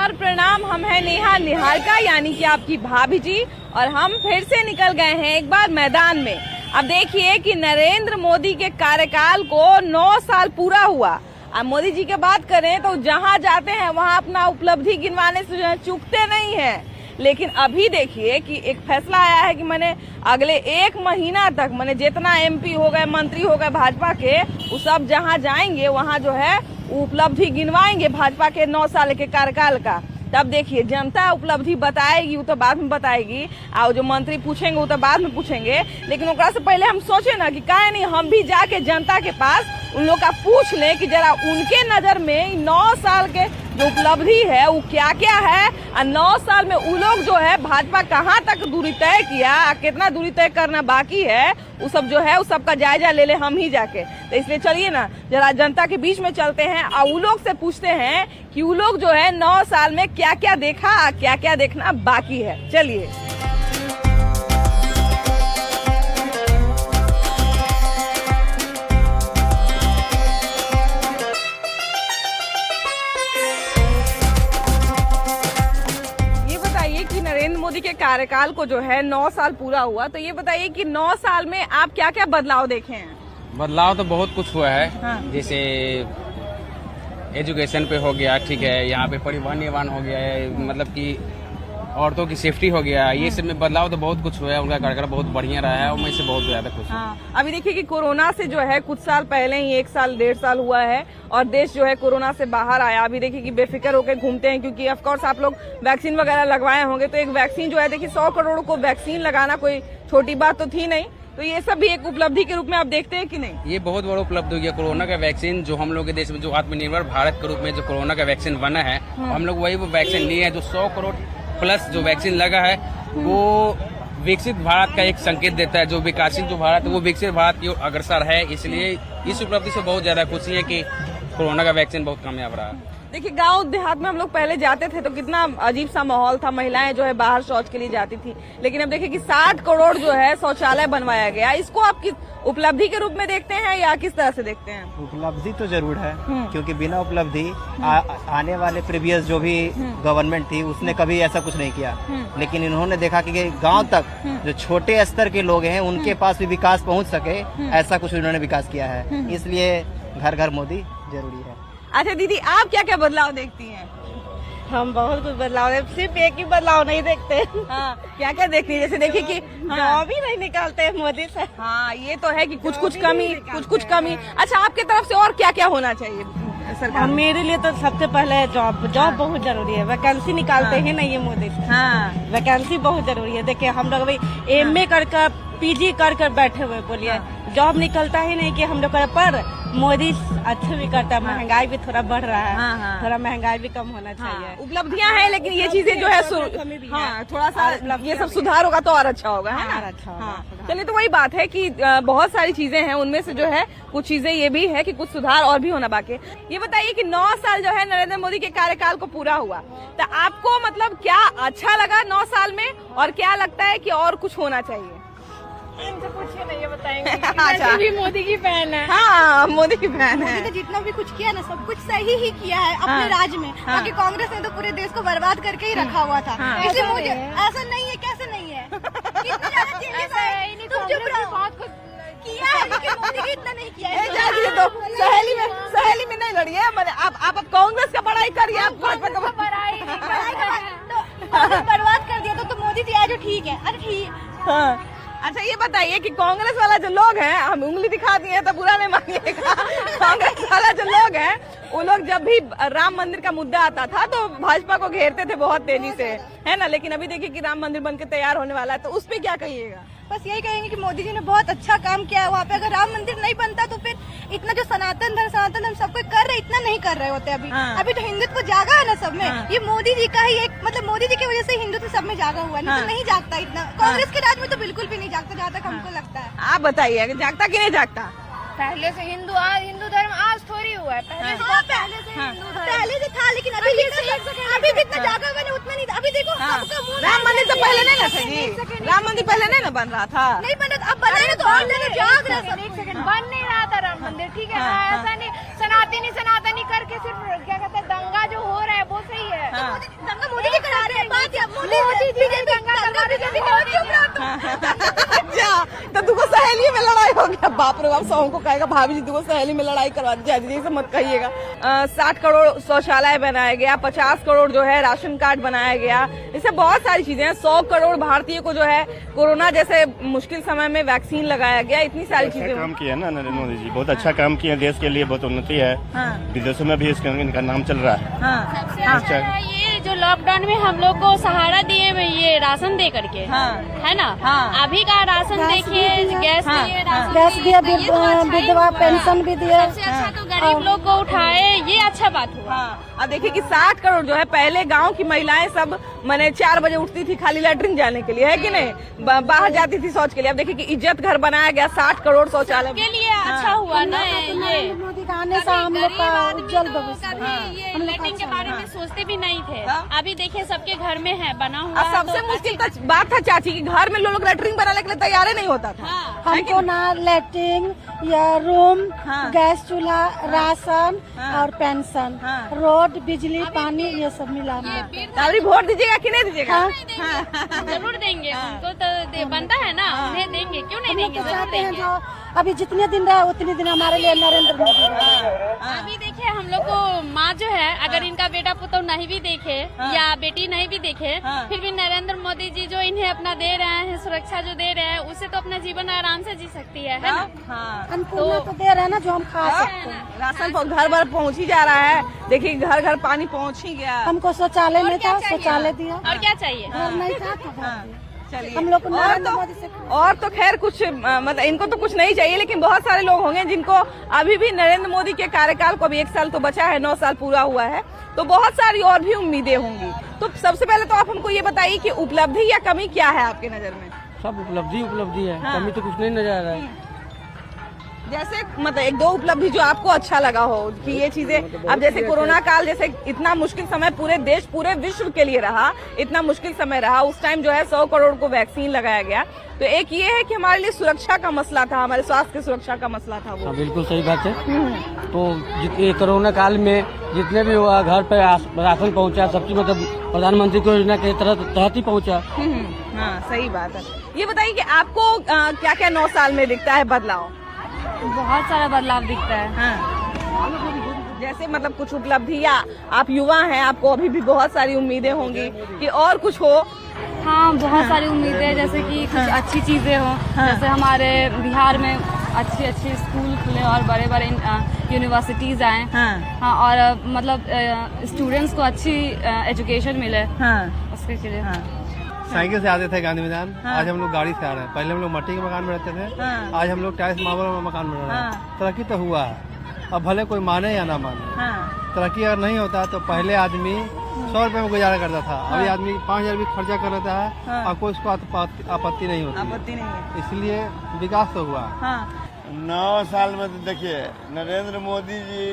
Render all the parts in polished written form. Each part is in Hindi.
नमस्कार प्रणाम, हम हैं नेहा निहारिका यानी कि आपकी भाभी जी, और हम फिर से निकल गए हैं एक बार मैदान में। अब देखिए कि नरेंद्र मोदी के कार्यकाल को 9 साल पूरा हुआ। अब मोदी जी की बात करें तो जहां जाते हैं वहां अपना उपलब्धि गिनवाने से चूकते नहीं हैं। लेकिन अभी देखिए कि एक फैसला आया है कि मैंने अगले 1 महीना तक मैंने जितना एमपी हो गए, मंत्री हो गए भाजपा के, वो सब जहां जाएंगे वहां जो है उपलब्धि गिनवाएंगे भाजपा के 9 साल के कार्यकाल का। तब देखिए जनता उपलब्धि बताएगी, वो तो बाद में बताएगी, और जो मंत्री पूछेंगे वो तो बाद में पूछेंगे। लेकिन ओकरा से पहले हम सोचे ना कि काहे नहीं हम भी जाके जनता के पास उन लोग का पूछ लें कि जरा उनके नजर में 9 साल के जो उपलब्धि है वो क्या क्या है, और 9 साल में वो लोग जो है भाजपा कहाँ तक दूरी तय किया, कितना दूरी तय करना बाकी है, वो सब जो है उस सब का जायजा ले ले हम ही जाके। तो इसलिए चलिए ना जरा जनता के बीच में चलते हैं और वो लोग से पूछते हैं कि वो लोग जो है 9 साल में क्या क्या देखा, क्या क्या देखना बाकी है। चलिए। नरेंद्र मोदी के कार्यकाल को जो है 9 साल पूरा हुआ, तो ये बताइए कि 9 साल में आप क्या क्या बदलाव देखे हैं? बदलाव तो बहुत कुछ हुआ है। हाँ। जैसे एजुकेशन पे हो गया, ठीक है, यहाँ पे परिवहन निवान हो गया है, मतलब कि औरतों की सेफ्टी हो गया, ये सब में बदलाव तो बहुत कुछ हुआ है। उनका कार्यकाल बहुत बढ़िया रहा है और मैं इससे बहुत ज्यादा खुश हूँ। हाँ। अभी देखिए कि कोरोना से जो है कुछ साल पहले ही 1 साल 1.5 साल हुआ है और देश जो है कोरोना से बाहर आया। अभी देखिए कि बेफिक्र होकर घूमते हैं, क्योंकि ऑफ कोर्स आप लोग वैक्सीन वगैरह लगवाए होंगे। तो एक वैक्सीन जो है देखिए 100 करोड़ को वैक्सीन लगाना कोई छोटी बात तो थी नहीं। तो ये सब भी एक उपलब्धि के रूप में आप देखते हैं कि नहीं? ये बहुत बड़ा उपलब्धि हो गया। कोरोना का वैक्सीन जो हम लोग के देश में जो आत्मनिर्भर भारत के रूप में जो कोरोना का वैक्सीन बना है, हम लोग वही वो वैक्सीन लिए है। जो 100 करोड़ प्लस जो वैक्सीन लगा है वो विकसित भारत का एक संकेत देता है। जो विकासित जो भारत है वो विकसित भारत की ओर अग्रसर है। इसलिए इस उपलब्धि से बहुत ज्यादा खुशी है कि कोरोना का वैक्सीन बहुत कामयाब रहा। देखिए गांव देहात में हम लोग पहले जाते थे तो कितना अजीब सा माहौल था, महिलाएं जो है बाहर शौच के लिए जाती थी। लेकिन अब देखिए कि 60 करोड़ जो है शौचालय बनवाया गया। इसको आप किस उपलब्धि के रूप में देखते हैं या किस तरह से देखते हैं? उपलब्धि तो जरूर है, क्योंकि बिना उपलब्धि आने वाले प्रीवियस जो भी गवर्नमेंट थी उसने कभी ऐसा कुछ नहीं किया। लेकिन इन्होंने देखा कि गांव तक जो छोटे स्तर के लोग हैं उनके पास भी विकास पहुंच सके, ऐसा कुछ इन्होंने विकास किया है। इसलिए घर घर मोदी जरूरी है। अच्छा दीदी, आप क्या क्या बदलाव देखती हैं? हम बहुत कुछ बदलाव, सिर्फ एक ही बदलाव नहीं देखते। हाँ, क्या क्या देखती है? जैसे देखिए कि जॉब ही नहीं निकालते हैं मोदी से। हाँ, ये तो है कि कुछ कुछ कमी। अच्छा, आपके तरफ से और क्या क्या होना चाहिए सरकार? मेरे लिए तो सबसे पहले जॉब बहुत जरूरी है। वैकेंसी निकालते हैं नहीं ये मोदी से। हाँ, वैकेंसी बहुत जरूरी है। देखिए हम लोग अभी MA कर PG कर बैठे हुए, बोलिए जॉब निकलता ही नहीं कि हम लोग पर मोदी अच्छे भी करता है। महंगाई भी थोड़ा बढ़ रहा है, थोड़ा महंगाई भी कम होना चाहिए। उपलब्धियां हैं, लेकिन ये चीजें जो है थोड़ा सा ये सब सुधार होगा तो और अच्छा होगा, है ना? अच्छा। चलिए, तो वही बात है कि बहुत सारी चीजें हैं, उनमें से जो है कुछ चीजें ये भी है कि कुछ सुधार और भी होना बाकी है। ये बताइए कि 9 साल जो है नरेंद्र मोदी के कार्यकाल को पूरा हुआ, तो आपको मतलब क्या अच्छा लगा 9 साल में, और क्या लगता है कि और कुछ होना चाहिए? इनसे पूछिए नहीं, ये बताएंगे। अच्छा, भी मोदी की फैन है। हाँ, मोदी की फैन है। मोदी ने जितना भी कुछ किया ना सब कुछ सही ही किया है अपने राज्य में। बाकी कांग्रेस ने तो पूरे देश को बर्बाद करके ही रखा हुआ था। इसलिए मुझे ऐसा नहीं है, कैसे नहीं है, कितने ज्यादा चेंजेस आए। तुम चुप रहो, बहुत कुछ किया है लेकिन मोदी ने इतना नहीं किया है। तो सहेली में नहीं लड़िए, आप कांग्रेस का बड़ाई करिए, आप भाजपा का बर्बाद कर दिया तो मोदी जी आज ठीक है। अरे ठीक। अच्छा, ये बताइए कि कांग्रेस वाला जो लोग हैं, हम उंगली दिखा दिए तो बुरा नहीं मानिएगा। कांग्रेस वाला जो लोग हैं वो लोग जब भी राम मंदिर का मुद्दा आता था तो भाजपा को घेरते थे बहुत तेजी से, है ना? लेकिन अभी देखिए कि राम मंदिर बनके तैयार होने वाला है, तो उस पे क्या कहिएगा? बस यही कहेंगे कि मोदी जी ने बहुत अच्छा काम किया है वहाँ पे। अगर राम मंदिर नहीं बनता तो फिर इतना जो सनातन धर्म सब कोई कर रहे, इतना नहीं कर रहे होते। अभी तो हिंदुत्व जागा है ना सब में। ये मोदी जी का ही एक मतलब मोदी जी की वजह से हिंदुत्व सब में जागा हुआ है, नहीं तो नहीं जागता इतना। कांग्रेस के राज में तो बिल्कुल भी नहीं जागता, जहाँ तक हमको लगता है। आप बताइए जागता कि नहीं जागता? पहले से हिंदू धर्म आज थोड़ी हुआ है, पहले से था, लेकिन अभी जितना जागा हुआ है उतना नहीं। अभी देखो राम मंदिर तो पहले नहीं ना था जी, राम मंदिर पहले नहीं ना बन रहा था। नहीं बन रहा, अब बना तो और ज्यादा जाग रहा है। एक सेकंड, बन नहीं रहा था राम मंदिर, ठीक है ना? ऐसा नहीं सनातनी करके सिर्फ क्या कहते हैं दंगा जो हो रहा है वो सही है। सहेली में लड़ाई हो गया, बाप रे बाप। सौ को कहेगा भाभी जी देखो सहेली में लड़ाई करवा दीजिए, ऐसे मत कहिएगा। 60 करोड़ शौचालय बनाया गया, 50 करोड़ जो है राशन कार्ड बनाया गया, इससे बहुत सारी चीजें हैं। 100 करोड़ भारतीय को जो है कोरोना जैसे मुश्किल समय में वैक्सीन लगाया गया, इतनी सारी चीजें काम किया ना नरेंद्र मोदी जी, बहुत अच्छा काम किया, देश के लिए बहुत उन्नति है। विदेशों में भी इनका नाम चल रहा है। अच्छा ये जो लॉकडाउन में हम लोग को सहारा दिए हुए ये राशन दे करके है ना। अभी का राशन देखिए, गैस दिए, गैस दिया, विधवा पेंशन भी दिया। सबसे अच्छा तो गरीब लोग को उठाए, ये अच्छा बात हुआ। अब देखिए कि 60 करोड़ जो है, पहले गांव की महिलाएं सब मैंने 4 बजे उठती थी खाली लैट्रिन जाने के लिए, है कि नहीं, बाहर जाती थी शौच के लिए। अब देखिए कि इज्जत घर बनाया गया, 60 करोड़ शौचालय के लिए अच्छा हुआ ना। ये मोदी का आने से हम लोग का उज्जवल भविष्य। ये लैट्रिन के बारे में सोचते भी नहीं थे, अभी देखिए सबके घर में है बना हुआ। अब सबसे मुश्किल बात था चाची की घर में लोग लैट्रिन बनाने के लिए तैयार नहीं होता था। हमको ना लैट्रिन या रूम, गैस चूल्हा, राशन और पेंशन, रोड, बिजली, पानी, ये सब मिला। अभी वोट दीजिएगा कि नहीं दीजिएगा? जरूर देंगे, उनको तो बनता है ना, उन्हें देंगे, क्यों नहीं देंगे, जरूर देंगे। जो अभी जितने दिन रहे उतने दिन हमारे लिए नरेंद्र मोदी। अभी देखिए हम लोग को माँ जो है, अगर इनका बेटा पुतौ नहीं भी देखे या बेटी नहीं भी देखे, फिर भी नरेंद्र मोदी जी जो इन्हें अपना दे रहे हैं, सुरक्षा जो दे रहे हैं, उससे तो अपना जीवन आराम से जी सकती है ना। अन्नपूर्णा तो दे रहे हैं ना, जो हम खा सकते हैं। राशन घर घर पहुंच ही जा रहा है, देखिए घर घर पानी पहुंच ही गया। हमको शौचालय नहीं था, शौचालय दिया। और क्या चाहिए? घर नहीं था तो घर दिया। चलिए हम लोग को नरेंद्र मोदी से और तो खैर कुछ मतलब इनको तो कुछ नहीं चाहिए, लेकिन बहुत सारे लोग होंगे जिनको अभी भी नरेंद्र मोदी के कार्यकाल को अभी 1 साल तो बचा है, 9 साल पूरा हुआ है, तो बहुत सारी और भी उम्मीदें होंगी। तो सबसे पहले तो आप हमको ये बताइए कि उपलब्धि या कमी क्या है आपकी नजर में? सब उपलब्धि है, कमी तो कुछ नहीं नजर आ रहा है। जैसे मतलब 1-2 उपलब्धि जो आपको अच्छा लगा हो कि ये चीजें, अब जैसे कोरोना काल जैसे इतना मुश्किल समय पूरे देश पूरे विश्व के लिए रहा, इतना मुश्किल समय रहा, उस टाइम जो है 100 करोड़ को वैक्सीन लगाया गया। तो एक ये है कि हमारे लिए सुरक्षा का मसला था, हमारे स्वास्थ्य की सुरक्षा का मसला था वो। बिल्कुल सही बात है। तो कोरोना काल में जितने भी हुआ घर पे राशन पहुंचा, सबकी मतलब प्रधानमंत्री की योजना के तहत ही पहुंचा। हाँ सही बात है। ये बताइए कि आपको क्या क्या 9 साल में दिखता है बदलाव? बहुत सारा बदलाव दिखता है। जैसे मतलब कुछ उपलब्धि, या आप युवा हैं, आपको अभी भी बहुत सारी उम्मीदें होंगी कि और कुछ हो? हाँ बहुत सारी उम्मीदें, जैसे कि कुछ अच्छी चीजें हो, जैसे हमारे बिहार में अच्छी स्कूल खुले और बड़े बड़े यूनिवर्सिटीज आए। हाँ और मतलब स्टूडेंट्स को अच्छी एजुकेशन मिले, उसके लिए। साइकिल से आते थे गांधी मैदान, आज हम लोग गाड़ी से आ रहे हैं। पहले हम लोग मट्टी के मकान में रहते थे, आज हम लोग टाइल्स मार्बल में मकान में रह रहे हैं। तरक्की तो हुआ है, अब भले कोई माने या ना माने। तरक्की अगर नहीं होता तो पहले आदमी 100 रुपए में गुजारा करता था, अभी आदमी 5000 भी खर्चा कर लेता है और कोई उसको आपत्ति नहीं होती, इसलिए विकास तो हुआ। 9 साल में तो देखिए नरेंद्र मोदी जी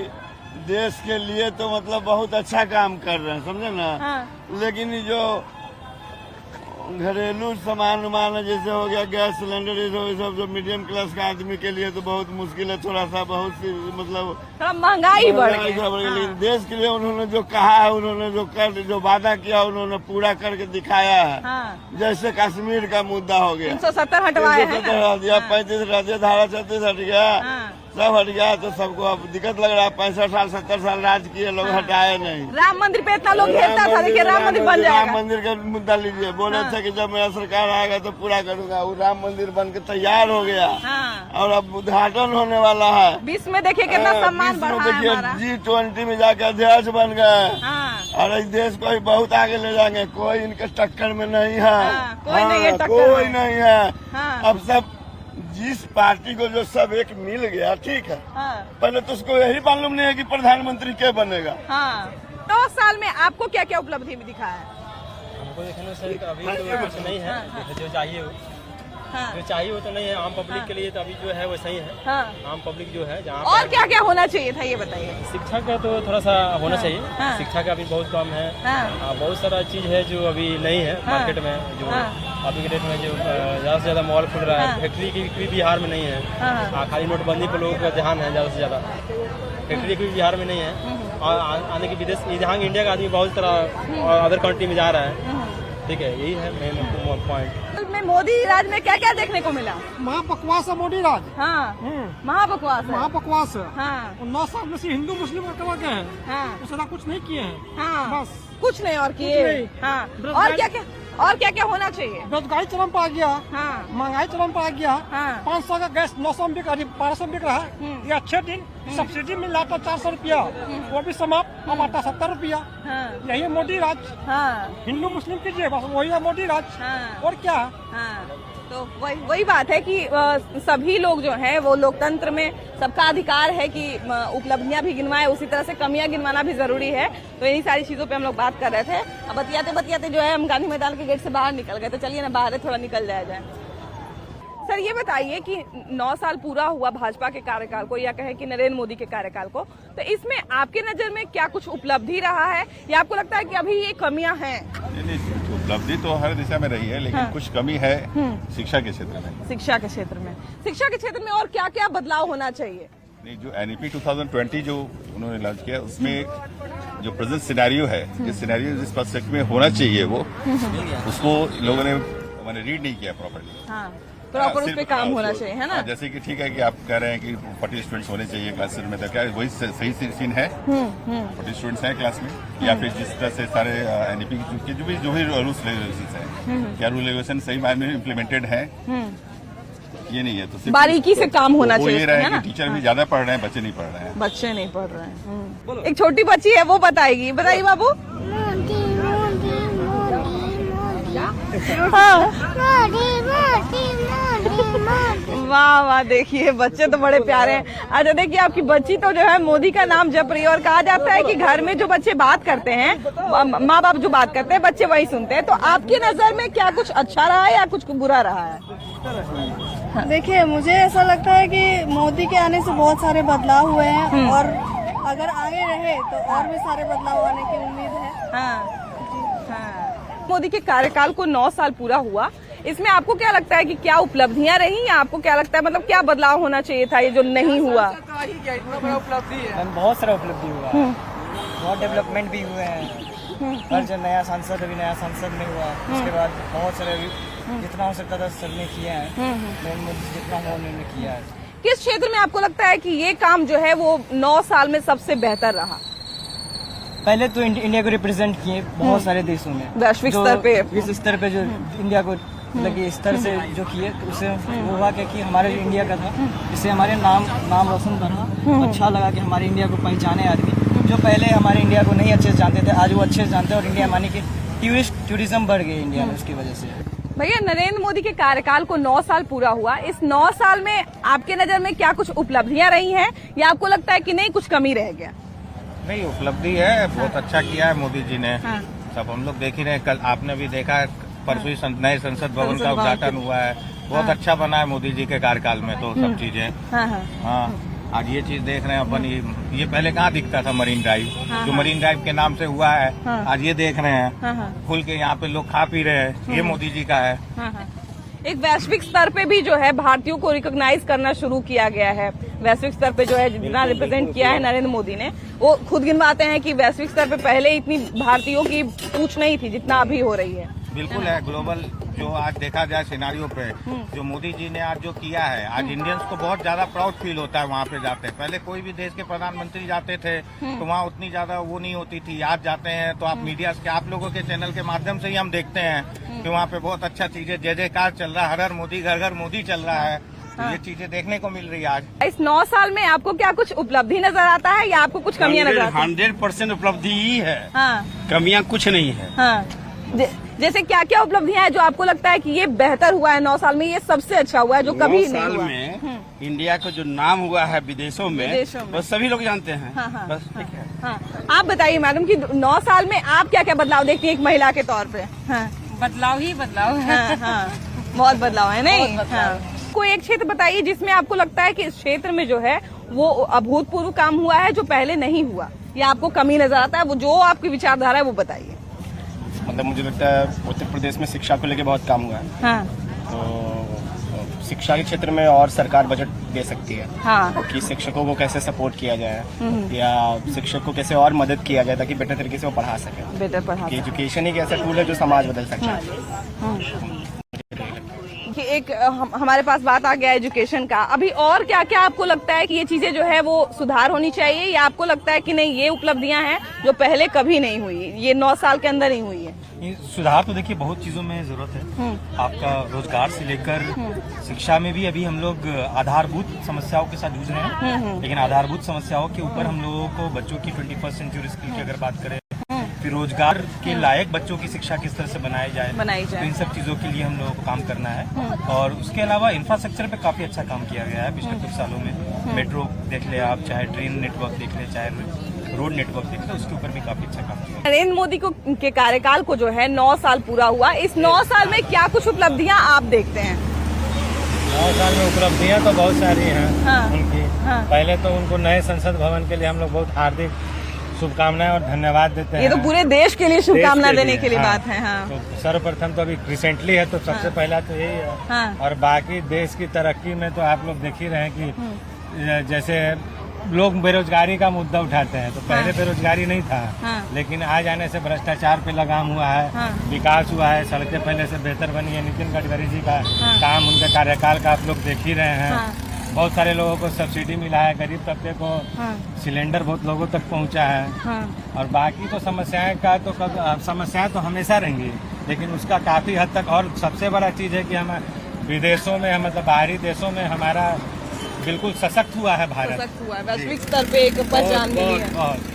देश के लिए तो मतलब बहुत अच्छा काम कर रहे हैं, समझे ना। लेकिन जो घरेलू सामान उमान जैसे हो गया गैस सिलेंडर, ये सब जो मीडियम क्लास का आदमी के लिए तो बहुत मुश्किल है, थोड़ा सा बहुत सी मतलब थोड़ा महंगाई बढ़ गई। लेकिन देश के लिए उन्होंने जो कहा है, उन्होंने जो वादा किया उन्होंने पूरा करके दिखाया है। जैसे कश्मीर का मुद्दा हो गया, 370 हटवाया है, 35 हटा दिया, धारा 36 हट गया, सब हट गया, तो सबको अब दिक्कत लग रहा है। 65 साल 70 साल राज किए लोग, हटाए नहीं। राम मंदिर पे इतना लोग घेरता था, देखिए राम मंदिर बन जाएगा। राम मंदिर का मुद्दा लीजिए, बोले थे कि जब मेरा सरकार आएगा तो पूरा करूंगा, वो राम मंदिर बन के तैयार हो गया और अब उद्घाटन होने वाला है। 20 में देखिए कितना सम्मान बढ़ा है हमारा। G20 में जाकर अध्यक्ष बन गए और इस देश को बहुत आगे ले जाएंगे। कोई इनके टक्कर में नहीं है, कोई नहीं है। अब सब जिस पार्टी को जो सब एक मिल गया, ठीक है, पहले तो उसको यही मालूम नहीं है कि प्रधानमंत्री क्या बनेगा। 9 साल में आपको क्या क्या उपलब्धि में दिखा है? हमको देखने से अभी तो कुछ नहीं है, जो चाहिए वो तो नहीं है। आम पब्लिक के लिए तो अभी जो है वो सही है। आम पब्लिक जो है जहाँ और क्या क्या होना चाहिए था ये बताइए? शिक्षा का तो थोड़ा सा होना चाहिए, शिक्षा का अभी बहुत कम है। बहुत सारा चीज है जो अभी नहीं है मार्केट में, जो अभी के डेट में जो ज्यादा से ज्यादा मॉल खुल रहा है। फैक्ट्री की भी बिहार में नहीं है, खाली नोटबंदी पर लोगों का ध्यान है ज्यादा से ज्यादा। फैक्ट्री की भी बिहार में नहीं है और आने की विदेश जहाँ इंडिया का आदमी बहुत तरह अदर कंट्री में जा रहा है। ठीक है, यही है मेन पॉइंट। में मोदी राज में क्या क्या देखने को मिला? महाबकवास है मोदी राज। हाँ, महाबकवास है। महाबकवास है। हाँ, 9 साल में से हिंदू मुस्लिम करवा गए हैं। हाँ, दूसरा कुछ नहीं किए हैं। हाँ, बस कुछ नहीं और किए। हाँ, और क्या क्या होना चाहिए? बेरोजगारी चरम पर आ गया। हाँ, महंगाई चरम पर आ गया। हाँ, 500 का गैस 900 में बिक रहा है, 1200 में बिक रहा है। ये अच्छे दिन सब्सिडी मिल रहा था 400 रुपया, वो भी समाप्त। अब आता 70 रुपया। हाँ, यही है मोदी राज। हाँ, हिंदू मुस्लिम कीजिए, बस वही है मोदी राज। हाँ, और क्या है? हाँ, तो वही बात है कि सभी लोग जो हैं वो लोकतंत्र में सबका अधिकार है कि उपलब्धियां भी गिनवाएं, उसी तरह से कमियां गिनवाना भी जरूरी है। तो इन्हीं सारी चीजों पे हम लोग बात कर रहे थे। अब बतियाते जो है हम गांधी मैदान के गेट से बाहर निकल गए। तो चलिए ना बाहर थोड़ा निकल जाया जाए। सर ये बताइए कि 9 साल पूरा हुआ भाजपा के कार्यकाल को, या कहें कि नरेंद्र मोदी के कार्यकाल को, तो इसमें आपके नजर में क्या कुछ उपलब्धि रहा है या आपको लगता है कि अभी ये कमियां हैं? नहीं, उपलब्धि तो हर दिशा में रही है, लेकिन हाँ, कुछ कमी है शिक्षा के क्षेत्र में। शिक्षा के क्षेत्र में और क्या क्या बदलाव होना चाहिए? नहीं, जो NEP 2020 जो उन्होंने लॉन्च किया, उसमें जो प्रेजेंट सिनेरियो है, जिस सिनेरियो जिस पर्सपेक्टिव में होना चाहिए वो उसको लोगों ने मैंने रीड नहीं किया प्रॉपर्ली। हाँ, प्रॉपर उस पे काम होना चाहिए, है ना? जैसे कि ठीक है कि आप कह रहे हैं कि 40 स्टूडेंट्स होने चाहिए क्लास में, तो क्या वही सही सीन है? 40 स्टूडेंट्स हैं क्लास में, या फिर जिस तरह से सारे NEP के जो भी रूल्स रेगुलेशंस हैं, क्या रूल रेगुलेशन सही मायने में इम्प्लीमेंटेड है? ये नहीं है, तो सिर्फ बारीकी से काम होना चाहिए। ये रहा है कि टीचर भी ज्यादा पढ़ रहे हैं, बच्चे नहीं पढ़ रहे हैं। बच्चे नहीं पढ़ रहे हैं। एक छोटी बच्ची है, वो बताएगी। बताइए बाबू। वाह वाह, देखिए बच्चे तो बड़े प्यारे हैं। अच्छा देखिए, आपकी बच्ची तो जो है मोदी का नाम जप रही है, और कहा जाता है कि घर में जो बच्चे बात करते हैं, माँ बाप जो बात करते हैं, बच्चे वही सुनते हैं। तो आपकी नजर में क्या कुछ अच्छा रहा है या कुछ बुरा रहा है? देखिए, मुझे ऐसा लगता है कि मोदी के आने से बहुत सारे बदलाव हुए हैं, और अगर आगे रहे तो और भी सारे बदलाव आने की उम्मीद है। हाँ, मोदी के कार्यकाल को 9 साल पूरा हुआ, इसमें आपको क्या लगता है कि क्या उपलब्धियां रही, या आपको क्या लगता है मतलब क्या बदलाव होना चाहिए था ये जो नहीं हुआ? बहुत सारा उपलब्धि हुआ, बहुत डेवलपमेंट भी हुए हैं। और जो नया सांसद अभी नया सांसद में हुआ, उसके बाद बहुत सारे जितना हो सकता था सबने किया है, जितना हो उन्होंने किया है। किस क्षेत्र में आपको लगता है कि ये काम जो है वो 9 साल में सबसे बेहतर रहा? पहले तो इंडिया को रिप्रेजेंट किए बहुत सारे देशों में, वैश्विक स्तर पे, विश्व स्तर पे जो इंडिया को लगे स्तर से जो किए, तो उससे वो हुआ कि हमारे जो इंडिया का था, इससे हमारे नाम रोशन बढ़ा। अच्छा लगा कि हमारे इंडिया को पहचाने आदमी जो पहले हमारे इंडिया को नहीं अच्छे से जानते थे, आज वो अच्छे से जानते हैं। और इंडिया मानी कि टूरिज्म बढ़ गई इंडिया में उसकी वजह से। भैया, नरेंद्र मोदी के कार्यकाल को 9 साल पूरा हुआ, इस 9 साल में आपके नजर में क्या कुछ उपलब्धियां रही हैं, या आपको लगता है कि नहीं कुछ कमी रह गया? नहीं, उपलब्धि है, बहुत अच्छा किया है मोदी जी ने। सब हम लोग देख ही रहे, कल आपने भी देखा है, परसों ही नए संसद भवन का उद्घाटन हुआ है, बहुत अच्छा बना है मोदी जी के कार्यकाल में तो सब चीजें। हाँ, आज ये चीज देख रहे हैं अपन, ये पहले कहाँ दिखता था मरीन ड्राइव, जो मरीन ड्राइव के नाम से हुआ है, आज ये देख रहे हैं खुल के यहाँ पे लोग खा पी रहे हैं, ये मोदी जी का है। एक वैश्विक स्तर पे भी जो है भारतीयों को रिकॉग्नाइज करना शुरू किया गया है। वैश्विक स्तर पे जो है जितना रिप्रेजेंट किया है नरेंद्र मोदी ने, वो खुद गिनवाते हैं कि वैश्विक स्तर पे पहले इतनी भारतीयों की पूछ नहीं थी जितना अभी हो रही है। बिल्कुल है, ग्लोबल जो आज देखा जाए सिनारियो पे, जो मोदी जी ने आज जो किया है, आज इंडियंस को बहुत ज्यादा प्राउड फील होता है वहाँ पे जाते हैं। पहले कोई भी देश के प्रधानमंत्री जाते थे तो वहाँ उतनी ज्यादा वो नहीं होती थी, आज जाते हैं तो आप मीडिया के, आप लोगों के चैनल के माध्यम से ही हम देखते हैं कि वहाँ पे बहुत अच्छा चीजें, जय जयकार चल रहा है, हर हर मोदी घर घर मोदी चल रहा है। तो ये चीजें देखने को मिल रही है आज। इस 9 साल में आपको क्या कुछ उपलब्धि नजर आता है, या आपको कुछ कमियां नजर आती है? 100% उपलब्धि ही है, हाँ, कमियां कुछ नहीं है। हाँ, जैसे क्या क्या उपलब्धियां हैं जो आपको लगता है कि ये बेहतर हुआ है 9 साल में, ये सबसे अच्छा हुआ है जो कभी नहीं हुआ? 9 साल में इंडिया का जो नाम हुआ है विदेशों में वो सभी लोग जानते हैं। हाँ, बस ठीक है। हाँ, आप बताइए मैडम कि 9 साल में आप क्या क्या बदलाव देखती हैं एक महिला के तौर पे? हाँ, बदलाव ही बदलाव है। हाँ, बहुत बदलाव है नहीं? हाँ। कोई एक क्षेत्र बताइए जिसमें आपको लगता है कि इस क्षेत्र में जो है वो अभूतपूर्व काम हुआ है जो पहले नहीं हुआ, या आपको कमी नजर आता है, वो जो आपकी विचारधारा है वो बताइए। मतलब मुझे लगता है उत्तर प्रदेश में शिक्षा को लेकर बहुत काम हुआ है। हाँ। तो शिक्षा के क्षेत्र में और सरकार बजट दे सकती है। हाँ। कि शिक्षकों को कैसे सपोर्ट किया जाए, या शिक्षक को कैसे और मदद किया जाए ताकि बेटर तरीके से वो पढ़ा सके। बेटर पढ़ा। एजुकेशन एक ऐसा टूल है जो समाज बदल सकता है। कि एक हमारे पास बात आ गया एजुकेशन का। अभी और क्या क्या आपको लगता है कि ये चीजें जो है वो सुधार होनी चाहिए, या आपको लगता है कि नहीं ये उपलब्धियां हैं जो पहले कभी नहीं हुई, ये 9 साल के अंदर ही हुई है? सुधार तो देखिए बहुत चीजों में जरूरत है। आपका रोजगार से लेकर शिक्षा में भी अभी हम लोग आधारभूत समस्याओं के साथ जूझ रहे हैं, लेकिन आधारभूत समस्याओं के ऊपर हम लोगों को बच्चों की 21st सेंचुरी स्किल की अगर बात करें, फिर रोजगार के लायक बच्चों की शिक्षा किस तरह से बनाई जाए तो इन सब चीजों के लिए हम लोगों को काम करना है। और उसके अलावा इंफ्रास्ट्रक्चर पे काफी अच्छा काम किया गया है पिछले कुछ सालों में। मेट्रो देख ले आप, चाहे ट्रेन नेटवर्क देख ले, चाहे रोड नेटवर्क देख ले, उसके ऊपर भी काफी अच्छा काम किया। नरेंद्र मोदी के कार्यकाल को जो है 9 साल पूरा हुआ, इस 9 साल में क्या कुछ उपलब्धियां आप देखते हैं? 9 साल में उपलब्धियां तो बहुत सारी हैं उनकी। पहले तो उनको नए संसद भवन के लिए हम लोग बहुत हार्दिक शुभकामनाएं और धन्यवाद देते हैं। ये तो पूरे देश के लिए शुभकामनाएं देने के लिए बात है। तो सर्वप्रथम तो अभी रिसेंटली है तो सबसे पहला तो यही है। और बाकी देश की तरक्की में तो आप लोग देख ही रहे हैं कि जैसे लोग बेरोजगारी का मुद्दा उठाते हैं, तो पहले बेरोजगारी नहीं था, लेकिन आज आने से भ्रष्टाचार पे लगाम हुआ है, विकास हुआ है, सड़कें पहले से बेहतर बनी है। नितिन गडकरी जी का काम, उनके कार्यकाल का आप लोग देख ही रहे हैं। बहुत सारे लोगों को सब्सिडी मिला है, गरीब तबके को सिलेंडर बहुत लोगों तक पहुंचा है। और बाकी तो समस्याएं तो हमेशा रहेंगी, लेकिन उसका काफी हद तक, और सबसे बड़ा चीज है कि हम विदेशों में, मतलब बाहरी देशों में हमारा बिल्कुल सशक्त हुआ है भारत, सशक्त हुआ है, वैश्विक स्तर पे एक पहचान मिली है।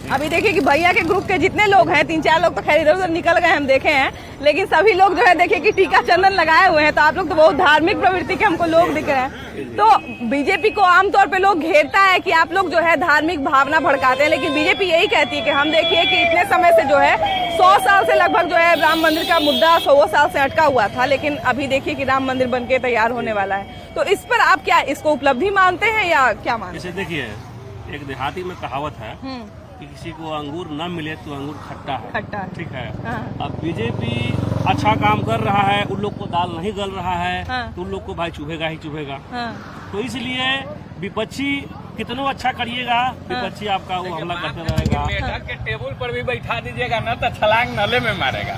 अभी देखिए कि भैया के ग्रुप के जितने लोग हैं, 3-4 लोग तो खैर इधर उधर निकल गए हम देखे हैं, लेकिन सभी लोग जो है देखिए कि टीका चंदन लगाए हुए हैं। तो आप लोग तो बहुत धार्मिक प्रवृत्ति के हमको लोग दिख रहे हैं। तो बीजेपी को आमतौर पे लोग घेरता है कि आप लोग जो है धार्मिक भावना भड़काते हैं, लेकिन बीजेपी यही कहती है कि हम देखिए कि इतने समय से जो है 100 साल से लगभग जो है राम मंदिर का मुद्दा 100 साल से अटका हुआ था, लेकिन अभी देखिए कि राम मंदिर बनके तैयार होने वाला है। तो इस पर आप क्या इसको उपलब्धि मानते हैं या क्या मानते हैं? जैसे देखिए, एक देहाती में कहावत है कि किसी को अंगूर न मिले तो अंगूर खट्टा है। खट्टा है, ठीक है। अब बीजेपी अच्छा काम कर रहा है, उन लोग को दाल नहीं गल रहा है, तो उन लोग को भाई चुभेगा ही चुभेगा। तो इसलिए विपक्षी कितनो अच्छा करिएगा, विपक्षी आपका वो हमला करते रहेगा। मेढक के टेबल पर भी बैठा दीजिएगा ना तो छलांग नाले में मारेगा।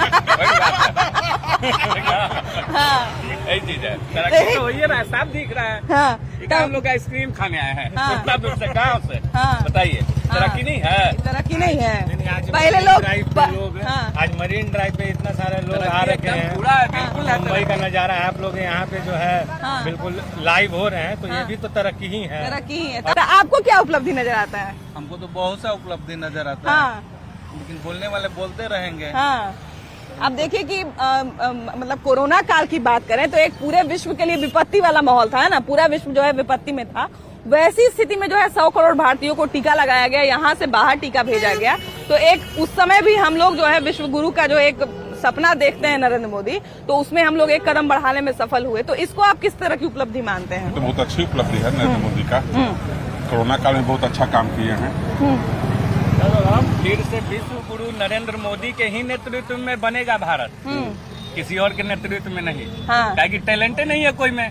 यही चीज है, तरक्की तो वही है ना, साफ दिख रहा है। हम लोग आइसक्रीम खाने आए हैं उतना दूर से, गाँव से, बताइए तरक्की नहीं है? तरक्की नहीं है। पहले लोग आज मरीन ड्राइव पे इतना सारे लोग आ रखे हैं, मुंबई का नजारा आप लोग यहाँ पे जो है बिल्कुल लाइव हो रहे हैं, तो ये भी तो तरक्की ही है। तरक्की ही है। तो आपको क्या उपलब्धि नजर आता है? हमको तो बहुत सा उपलब्धि नजर आता है, लेकिन बोलने वाले बोलते रहेंगे। अब देखिए कि मतलब कोरोना काल की बात करें तो एक पूरे विश्व के लिए विपत्ति वाला माहौल था, है ना, पूरा विश्व जो है विपत्ति में था। वैसी स्थिति में जो है 100 करोड़ भारतीयों को टीका लगाया गया, यहाँ से बाहर टीका भेजा गया। तो एक उस समय भी हम लोग जो है विश्व गुरु का जो एक सपना देखते हैं नरेंद्र मोदी, तो उसमें हम लोग एक कदम बढ़ाने में सफल हुए। तो इसको आप किस तरह की उपलब्धि मानते हैं? तो बहुत अच्छी उपलब्धि है नरेंद्र मोदी का। कोरोना काल में बहुत अच्छा काम किए हैं। फिर से विश्व गुरु नरेंद्र मोदी के ही नेतृत्व में बनेगा भारत, किसी और के नेतृत्व में नहीं। क्योंकि टैलेंट नहीं है कोई में।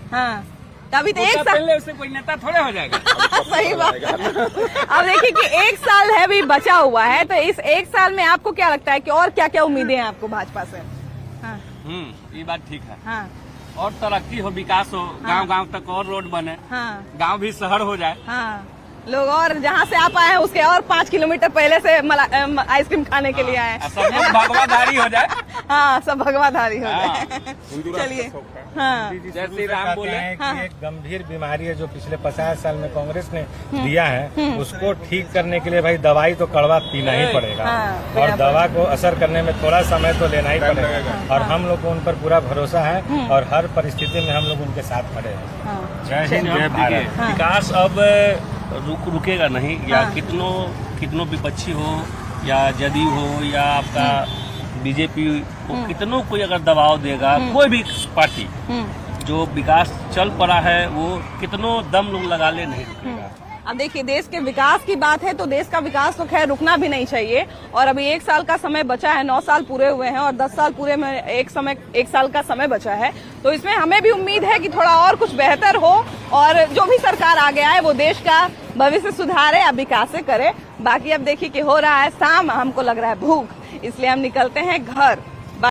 तभी तो एक साल पहले उससे कोई नेता थोड़े हो जाएगा। सही बात। अब देखिए कि 1 साल है भी बचा हुआ है, तो इस 1 साल में आपको क्या लगता है कि और क्या क्या उम्मीदें हैं आपको भाजपा से? ये बात ठीक है। और तरक्की हो, विकास हो, गांव-गांव तक और रोड बने, गांव भी शहर हो जाए। लोग और जहाँ से आप आए हैं उसके और 5 किलोमीटर पहले से आइसक्रीम खाने के लिए आए, सब लोग भगवाधारी हो जाए। हाँ, सब भगवाधारी हो जाए। चलिए, जय श्री राम बोले कि एक गंभीर बीमारी है जो पिछले 50 साल में कांग्रेस ने दिया है, उसको ठीक करने के लिए भाई दवाई तो कड़वा पीना ही पड़ेगा। और दवा को असर करने में थोड़ा समय तो लेना ही पड़ेगा, और हम लोग को उन पर पूरा भरोसा है और हर परिस्थिति में हम लोग उनके साथ खड़े हैं। जय हिंद, जय भारत। विकास अब रुकेगा नहीं, या कितनों विपक्षी हो या जदयू हो या आपका बीजेपी को, कितनों कोई अगर दबाव देगा, कोई भी पार्टी, जो विकास चल पड़ा है वो कितनों दम लोग लगा ले नहीं रुकेगा। अब देखिए, देश के विकास की बात है तो देश का विकास तो खैर रुकना भी नहीं चाहिए। और अभी 1 साल का समय बचा है, 9 साल पूरे हुए हैं और 10 साल पूरे में 1 साल का समय बचा है। तो इसमें हमें भी उम्मीद है कि थोड़ा और कुछ बेहतर हो, और जो भी सरकार आ गया है वो देश का भविष्य सुधारे या विकास करे। बाकी अब देखिए कि हो रहा है शाम, हमको लग रहा है भूख, इसलिए हम निकलते हैं घर।